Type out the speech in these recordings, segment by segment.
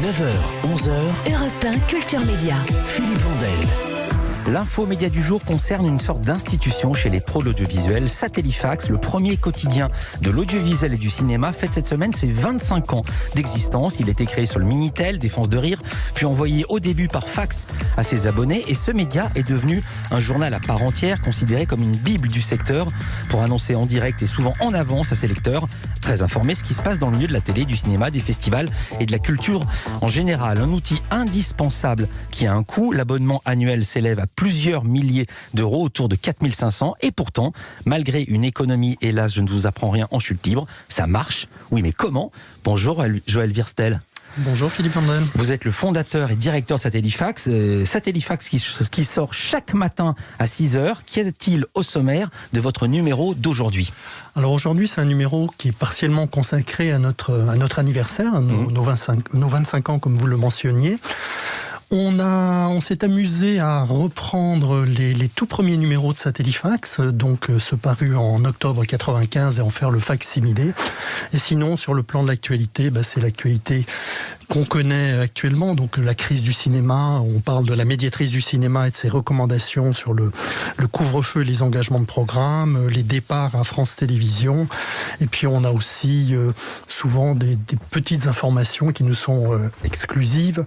9h, 11h, Europe 1 Culture Média. Philippe Vandel. L'info média du jour concerne une sorte d'institution chez les pros de l'audiovisuel. Satellifax, le premier quotidien de l'audiovisuel et du cinéma, fête cette semaine ses 25 ans d'existence. Il a été créé sur le Minitel, Défense de Rire, puis envoyé au début par fax à ses abonnés. Et ce média est devenu un journal à part entière, considéré comme une bible du secteur, pour annoncer en direct et souvent en avance à ses lecteurs, très informés, ce qui se passe dans le milieu de la télé, du cinéma, des festivals et de la culture en général. Un outil indispensable qui a un coût. L'abonnement annuel s'élève à plusieurs milliers d'euros, autour de 4500. Et pourtant, malgré une économie, hélas, je ne vous apprends rien en chute libre, ça marche. Oui, mais comment ? Bonjour Joël Wirstel. Bonjour Philippe Vandel. Vous êtes le fondateur et directeur de Satellifax. Satellifax qui sort chaque matin à 6h. Qu'y a-t-il au sommaire de votre numéro d'aujourd'hui ? Alors aujourd'hui, c'est un numéro qui est partiellement consacré à notre anniversaire, nos 25 ans comme vous le mentionniez. On s'est amusé à reprendre les tout premiers numéros de Satellifax, donc ce paru en octobre 95, et en faire le fac-similé. Et sinon, sur le plan de l'actualité, c'est l'actualité qu'on connaît actuellement, donc la crise du cinéma. On parle de la médiatrice du cinéma et de ses recommandations sur le couvre-feu et les engagements de programme, les départs à France Télévisions. Et puis on a aussi souvent des petites informations qui nous sont exclusives.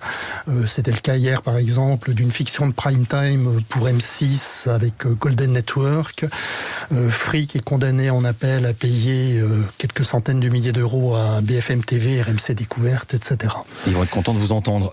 C'était le cas hier, par exemple, d'une fiction de prime time pour M6 avec Golden Network. Free qui est condamné en appel à payer quelques centaines de milliers d'euros à BFM TV, RMC Découverte, etc. Ils vont être contents de vous entendre.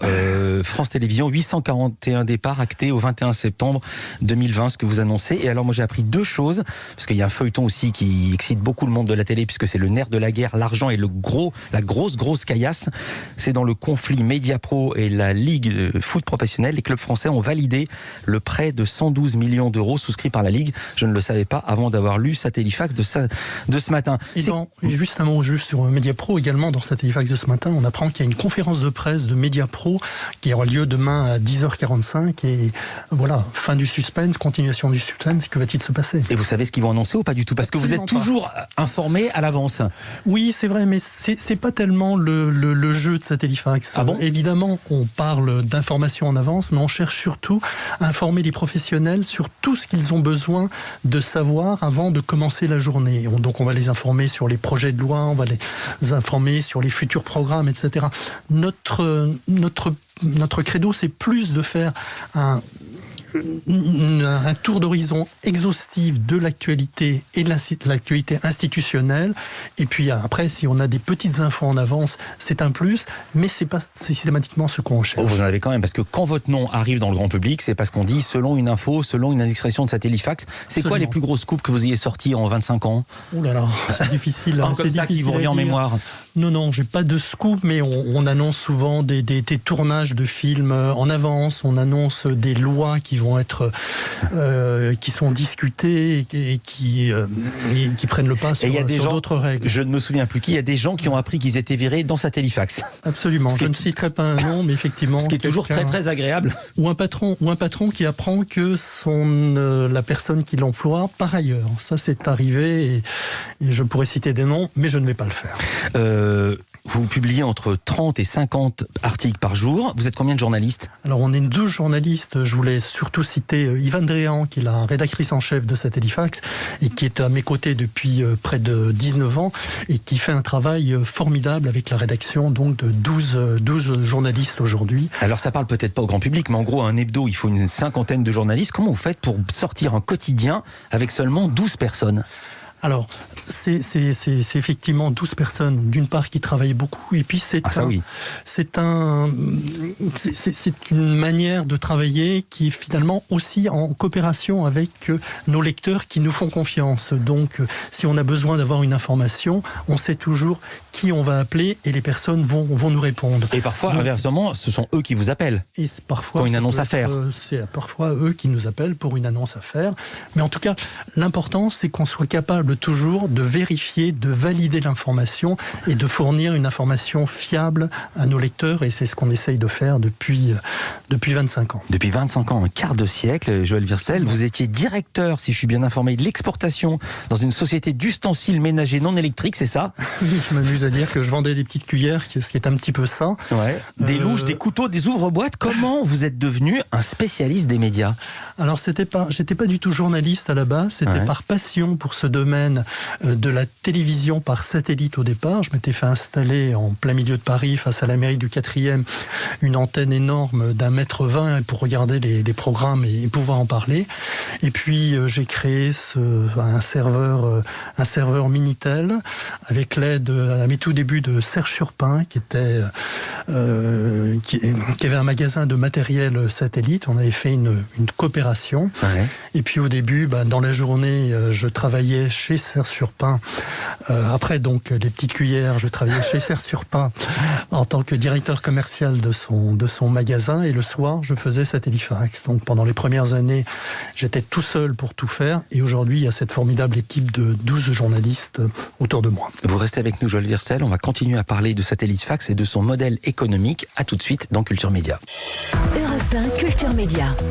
France Télévisions, 841 départs actés au 21 septembre 2020, ce que vous annoncez. Et alors moi j'ai appris deux choses, parce qu'il y a un feuilleton aussi qui excite beaucoup le monde de la télé, puisque c'est le nerf de la guerre, l'argent et la grosse caillasse. C'est dans le conflit Mediapro et la Ligue de foot professionnel. Les clubs français ont validé le prêt de 112 millions d'euros souscrit par la Ligue. Je ne le savais pas avant d'avoir lu Satellifax de ce matin. Et juste un mot sur Mediapro également, dans Satellifax de ce matin, on apprend qu'il y a une conférence de presse de Mediapro qui aura lieu demain à 10h45 et voilà, fin du suspense, continuation du suspense, que va-t-il se passer ? Et vous savez ce qu'ils vont annoncer ou pas du tout ? Parce que vous êtes toujours informé à l'avance. Oui, c'est vrai, mais c'est pas tellement le jeu de Satellifax. Ah bon ? Évidemment, on parle d'informations en avance, mais on cherche surtout à informer les professionnels sur tout ce qu'ils ont besoin de savoir avant de commencer la journée. Donc on va les informer sur les projets de loi, on va les informer sur les futurs programmes, etc. Notre credo, c'est plus de faire un tour d'horizon exhaustif de l'actualité et de l'actualité institutionnelle. Et puis après, si on a des petites infos en avance, c'est un plus, mais c'est pas systématiquement ce qu'on cherche. Vous en avez quand même, parce que quand votre nom arrive dans le grand public, c'est parce qu'on dit selon une info, selon une indiscrétion de Satellifax. C'est Absolument. Quoi les plus grosses scoops que vous ayez sorties en 25 ans ? Oh là là, c'est difficile. Comme ça qui vous revient en mémoire. Non, j'ai pas de scoop, mais on annonce souvent des tournages de films en avance. On annonce des lois qui vont être qui sont discutées et qui prennent le pas sur d'autres règles. Je ne me souviens plus qui. Il y a des gens qui ont appris qu'ils étaient virés dans Satellifax. Absolument. Je ne citerai pas un nom, mais effectivement. Ce qui est toujours très agréable. Ou un patron qui apprend que la personne qui l'emploie part ailleurs. Ça, c'est arrivé et je pourrais citer des noms, mais je ne vais pas le faire. Vous publiez entre 30 et 50 articles par jour. Vous êtes combien de journalistes ? Alors, on est 12 journalistes. Je voulais surtout citer Yvan Dréan, qui est la rédactrice en chef de Satellifax et qui est à mes côtés depuis près de 19 ans et qui fait un travail formidable avec la rédaction donc de 12 journalistes aujourd'hui. Alors, ça parle peut-être pas au grand public, mais en gros, un hebdo, il faut une cinquantaine de journalistes. Comment vous faites pour sortir un quotidien avec seulement 12 personnes ? Alors, c'est effectivement 12 personnes, d'une part, qui travaillent beaucoup, et puis c'est une manière de travailler qui est finalement aussi en coopération avec nos lecteurs qui nous font confiance. Donc, si on a besoin d'avoir une information, on sait toujours qui on va appeler et les personnes vont nous répondre. Et parfois, inversement, ce sont eux qui vous appellent. Et parfois, quand une annonce à faire. C'est parfois eux qui nous appellent pour une annonce à faire. Mais en tout cas, l'important, c'est qu'on soit capable veut toujours de vérifier, de valider l'information et de fournir une information fiable à nos lecteurs. Et c'est ce qu'on essaye de faire depuis 25 ans. Depuis 25 ans, un quart de siècle, Joël Wirstel, vous étiez directeur, si je suis bien informé, de l'exportation dans une société d'ustensiles ménagers non électriques, c'est ça? Oui, je m'amuse à dire que je vendais des petites cuillères, ce qui est un petit peu ça. Ouais. Des louches, des couteaux, des ouvre-boîtes. Comment vous êtes devenu un spécialiste des médias? Alors, j'étais pas du tout journaliste à la base, c'était par passion pour ce domaine de la télévision par satellite au départ. Je m'étais fait installer en plein milieu de Paris, face à la mairie du 4e, une antenne énorme d'1,20 m pour regarder les programmes et pouvoir en parler. Et puis, j'ai créé un serveur Minitel avec l'aide à mes tout débuts de Serge Surpin, qui avait un magasin de matériel satellite. On avait fait une coopération. Ouais. Et puis au début, dans la journée, je travaillais chez Serge Surpin. Après donc les petites cuillères, je travaillais chez Serge Surpin en tant que directeur commercial de son magasin. Et le soir, je faisais Satellifax. Donc pendant les premières années, j'étais tout seul pour tout faire. Et aujourd'hui, il y a cette formidable équipe de 12 journalistes autour de moi. Vous restez avec nous, Joël Wirstel. On va continuer à parler de Satellifax et de son modèle économique. À tout de suite dans Culture Média. Europe 1 Culture Média.